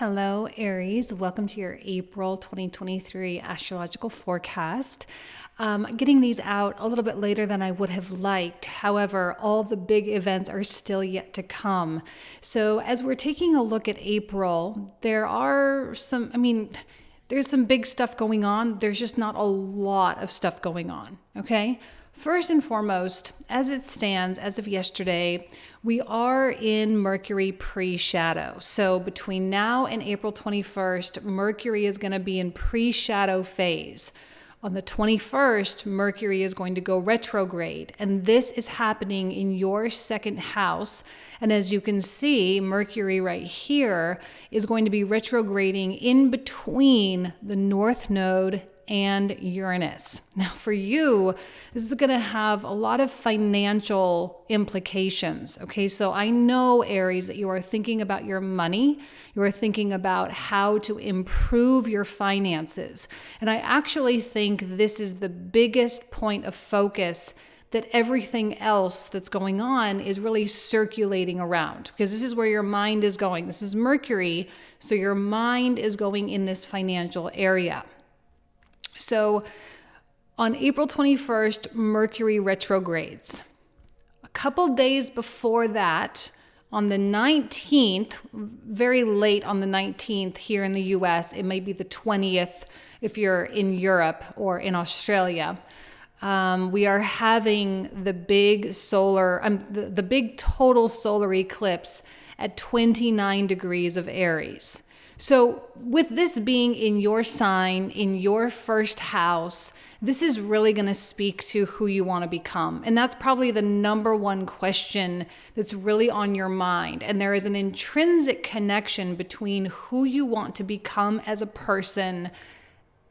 Hello, Aries. Welcome to your April 2023 astrological forecast. Getting these out a little bit later than I would have liked. However, all the big events are still yet to come. So as we're taking a look at April, there's some big stuff going on. There's just not a lot of stuff going on, okay? First and foremost, as it stands, as of yesterday, we are in Mercury pre-shadow. So between now and April 21st, Mercury is going to be in pre-shadow phase. On the 21st, Mercury is going to go retrograde, and this is happening in your second house. And as you can see, Mercury right here is going to be retrograding in between the North Node and Uranus. Now for you, this is going to have a lot of financial implications. Okay, so I know, Aries, that you are thinking about your money. You are thinking about how to improve your finances. And I actually think this is the biggest point of focus that everything else that's going on is really circulating around, because this is where your mind is going. This is Mercury, so your mind is going in this financial area. So on April 21st, Mercury retrogrades. A couple days before that, on the 19th, very late on the 19th here in the US, it may be the 20th if you're in Europe or in Australia, we are having the big the big total solar eclipse at 29 degrees of Aries. So with this being in your sign, in your first house, this is really going to speak to who you want to become. And that's probably the number one question that's really on your mind. And there is an intrinsic connection between who you want to become as a person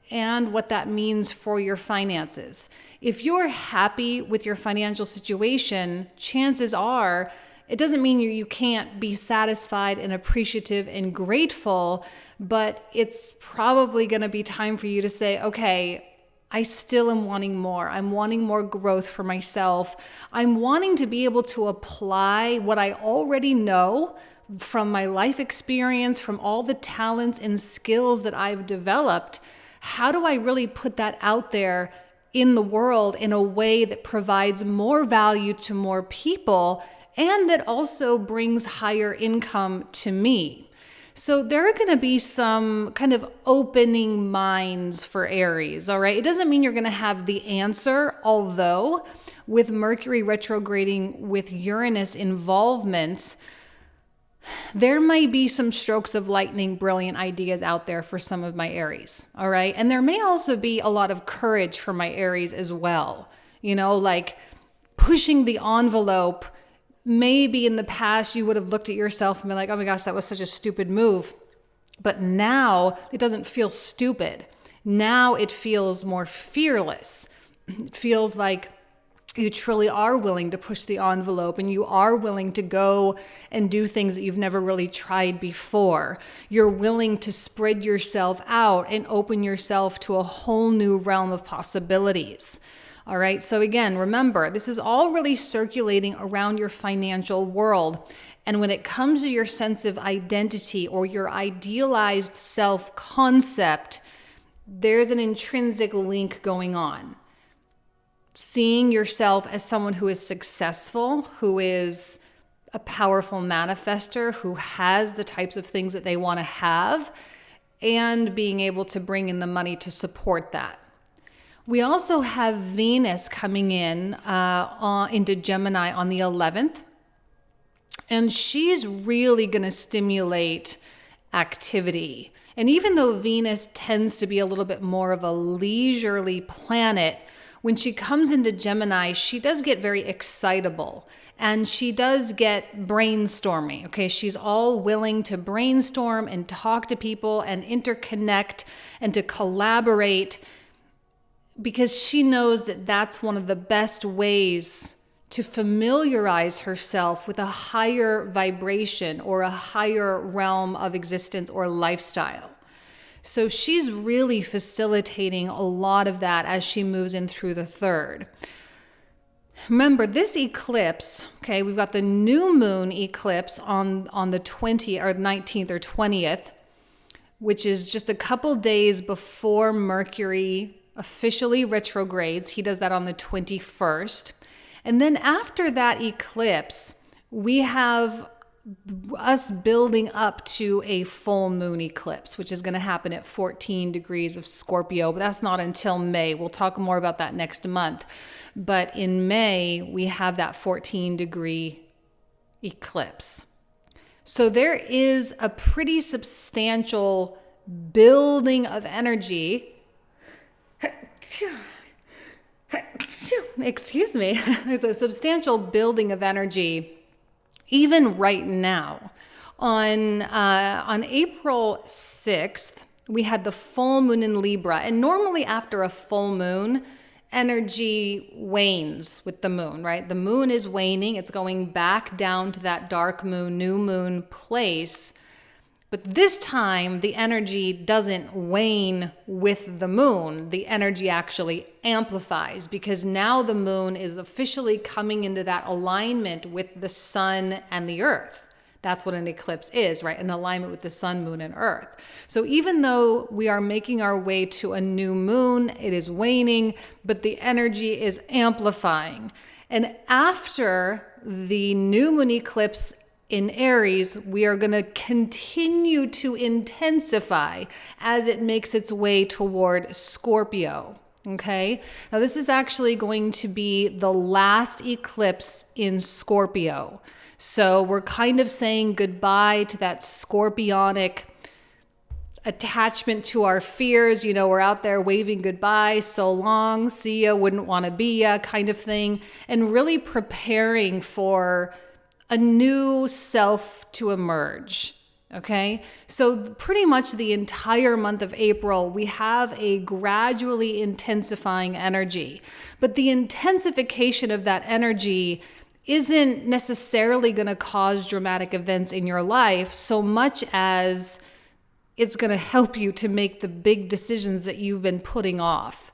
and what that means for your finances. If you're happy with your financial situation, chances are it doesn't mean you can't be satisfied and appreciative and grateful, but it's probably going to be time for you to say, okay, I still am wanting more. I'm wanting more growth for myself. I'm wanting to be able to apply what I already know from my life experience, from all the talents and skills that I've developed. How do I really put that out there in the world in a way that provides more value to more people and that also brings higher income to me? So there are going to be some kind of opening minds for Aries, all right? It doesn't mean you're going to have the answer, although with Mercury retrograding with Uranus involvement, there might be some strokes of lightning, brilliant ideas out there for some of my Aries, all right? And there may also be a lot of courage for my Aries as well, like pushing the envelope. Maybe in the past you would have looked at yourself and been like, oh my gosh, that was such a stupid move. But now it doesn't feel stupid. Now it feels more fearless. It feels like you truly are willing to push the envelope and you are willing to go and do things that you've never really tried before. You're willing to spread yourself out and open yourself to a whole new realm of possibilities. All right. So again, remember, this is all really circulating around your financial world. And when it comes to your sense of identity or your idealized self-concept, there's an intrinsic link going on. Seeing yourself as someone who is successful, who is a powerful manifester, who has the types of things that they want to have, and being able to bring in the money to support that. We also have Venus coming in into Gemini on the 11th, and she's really going to stimulate activity. And even though Venus tends to be a little bit more of a leisurely planet, when she comes into Gemini, she does get very excitable and she does get brainstorming. Okay, she's all willing to brainstorm and talk to people and interconnect and to collaborate, because she knows that that's one of the best ways to familiarize herself with a higher vibration or a higher realm of existence or lifestyle. So she's really facilitating a lot of that as she moves in through the 3rd. Remember, this eclipse, okay, we've got the new moon eclipse on the 20th or 19th or 20th. which is just a couple days before Mercury officially retrogrades. He does that on the 21st. And then after that eclipse, we have us building up to a full moon eclipse, which is going to happen at 14 degrees of Scorpio, but that's not until May. We'll talk more about that next month. But in May, we have that 14-degree eclipse. So there is a pretty substantial building of energy. Excuse me. There's a substantial building of energy even right now. On April 6th, we had the full moon in Libra. And normally after a full moon, energy wanes with the moon, right? The moon is waning. It's going back down to that dark moon, new moon place. But this time, the energy doesn't wane with the moon. The energy actually amplifies because now the moon is officially coming into that alignment with the sun and the earth. That's what an eclipse is, right? An alignment with the sun, moon, and earth. So even though we are making our way to a new moon, it is waning, but the energy is amplifying. And after the new moon eclipse in Aries, we are going to continue to intensify as it makes its way toward Scorpio. Okay. Now, this is actually going to be the last eclipse in Scorpio. So we're kind of saying goodbye to that scorpionic attachment to our fears. You know, we're out there waving goodbye, so long, see ya, wouldn't want to be ya kind of thing, and really preparing for a new self to emerge. Okay, so pretty much the entire month of April, we have a gradually intensifying energy. But the intensification of that energy isn't necessarily going to cause dramatic events in your life so much as it's going to help you to make the big decisions that you've been putting off,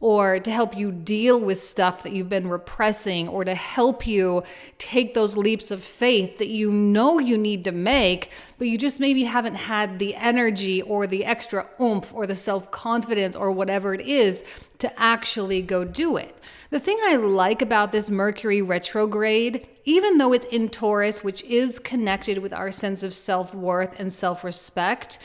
or to help you deal with stuff that you've been repressing, or to help you take those leaps of faith that you know you need to make, but you just maybe haven't had the energy or the extra oomph or the self-confidence or whatever it is to actually go do it. The thing I like about this Mercury retrograde, even though it's in Taurus, which is connected with our sense of self-worth and self-respect,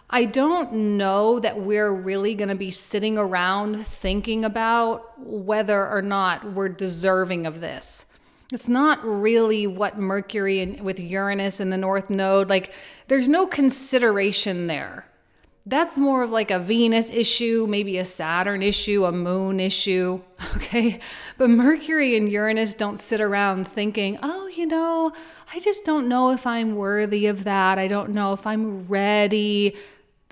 I don't know that we're really going to be sitting around thinking about whether or not we're deserving of this. It's not really what Mercury and with Uranus in the North Node, like there's no consideration there. That's more of like a Venus issue, maybe a Saturn issue, a moon issue, okay? But Mercury and Uranus don't sit around thinking, oh, you know, I just don't know if I'm worthy of that. I don't know if I'm ready.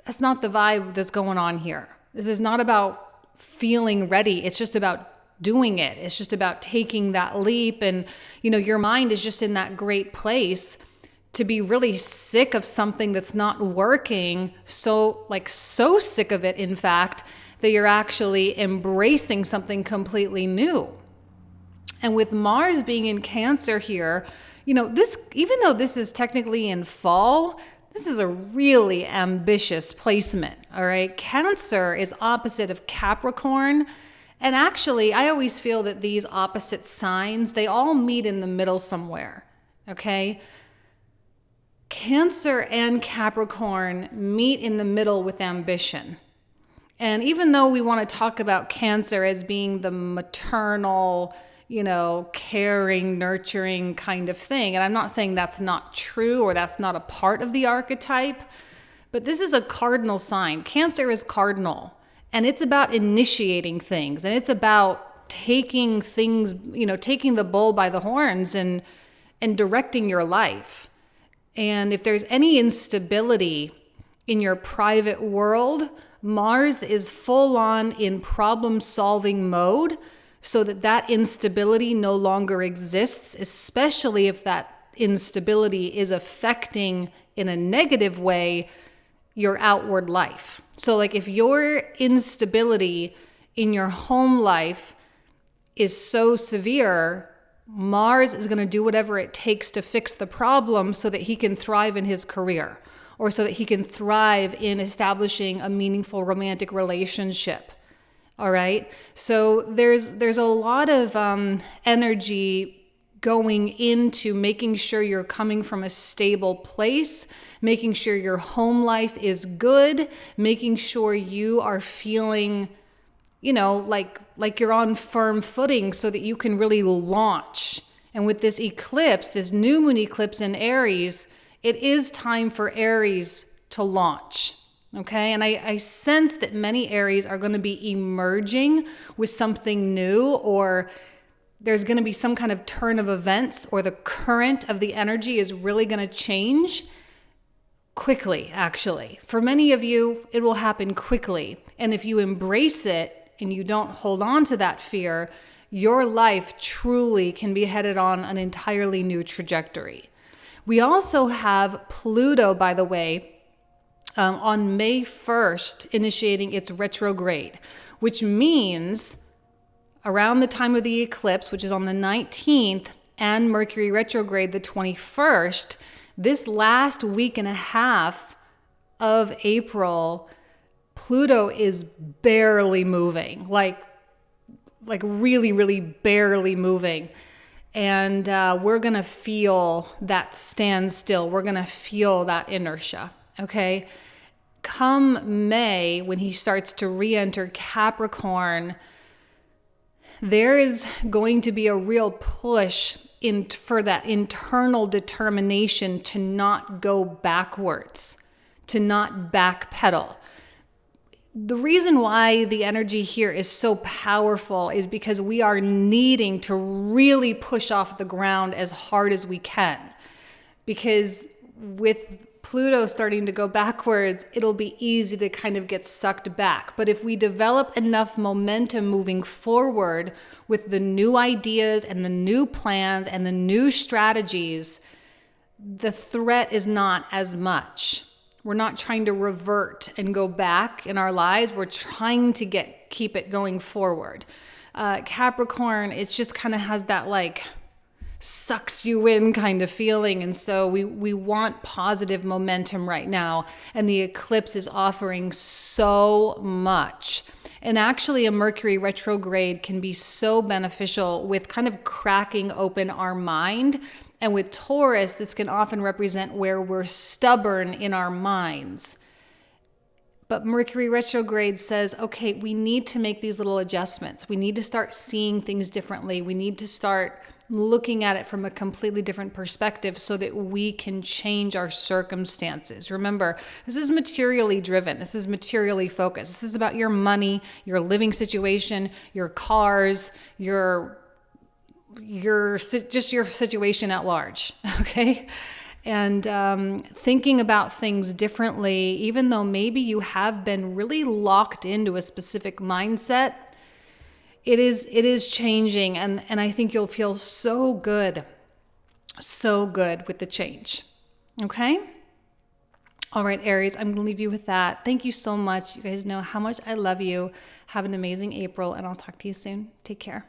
That's not the vibe that's going on here. This is not about feeling ready. It's just about doing it. It's just about taking that leap. And, you know, your mind is just in that great place to be really sick of something that's not working. So sick of it, in fact, that you're actually embracing something completely new. And with Mars being in Cancer here, you know, this, even though this is technically in fall, this is a really ambitious placement, all right? Cancer is opposite of Capricorn. And actually, I always feel that these opposite signs, they all meet in the middle somewhere, okay? Cancer and Capricorn meet in the middle with ambition. And even though we want to talk about Cancer as being the maternal, you know, caring, nurturing kind of thing, and I'm not saying that's not true or that's not a part of the archetype, but this is a cardinal sign. Cancer is cardinal, and it's about initiating things, and it's about taking things, you know, taking the bull by the horns and directing your life. And if there's any instability in your private world, Mars is full on in problem-solving mode so that instability no longer exists, especially if that instability is affecting in a negative way your outward life. So like if your instability in your home life is so severe, Mars is going to do whatever it takes to fix the problem so that he can thrive in his career. or so that he can thrive in establishing a meaningful romantic relationship. All right. So there's a lot of energy going into making sure you're coming from a stable place, making sure your home life is good, making sure you are feeling, like you're on firm footing so that you can really launch. And with this eclipse, this new moon eclipse in Aries, it is time for Aries to launch. Okay, and I sense that many Aries are going to be emerging with something new, or there's going to be some kind of turn of events, or the current of the energy is really going to change quickly, actually. For many of you, it will happen quickly. And if you embrace it and you don't hold on to that fear, your life truly can be headed on an entirely new trajectory. We also have Pluto, by the way, on May 1st, initiating its retrograde, which means around the time of the eclipse, which is on the 19th, and Mercury retrograde the 21st, this last week and a half of April, Pluto is barely moving, like really, really barely moving. And we're going to feel that standstill. We're going to feel that inertia, okay? Come May, when he starts to re-enter Capricorn, there is going to be a real push for that internal determination to not go backwards, to not backpedal. The reason why the energy here is so powerful is because we are needing to really push off the ground as hard as we can. Because with Pluto starting to go backwards, it'll be easy to kind of get sucked back. But if we develop enough momentum moving forward with the new ideas and the new plans and the new strategies, the threat is not as much. We're not trying to revert and go back in our lives. We're trying to keep it going forward. Capricorn, it just kind of has that sucks you in kind of feeling. And so we want positive momentum right now. And the eclipse is offering so much. And actually a Mercury retrograde can be so beneficial with kind of cracking open our mind. And with Taurus, this can often represent where we're stubborn in our minds. But Mercury retrograde says, okay, we need to make these little adjustments. We need to start seeing things differently. We need to start looking at it from a completely different perspective so that we can change our circumstances. Remember, this is materially driven. This is materially focused. This is about your money, your living situation, your cars, your situation at large, okay? And thinking about things differently, even though maybe you have been really locked into a specific mindset, it is changing, and I think you'll feel so good with the change, okay? All right, Aries, I'm going to leave you with that. Thank you so much. You guys know how much I love you. Have an amazing April, and I'll talk to you soon. Take care.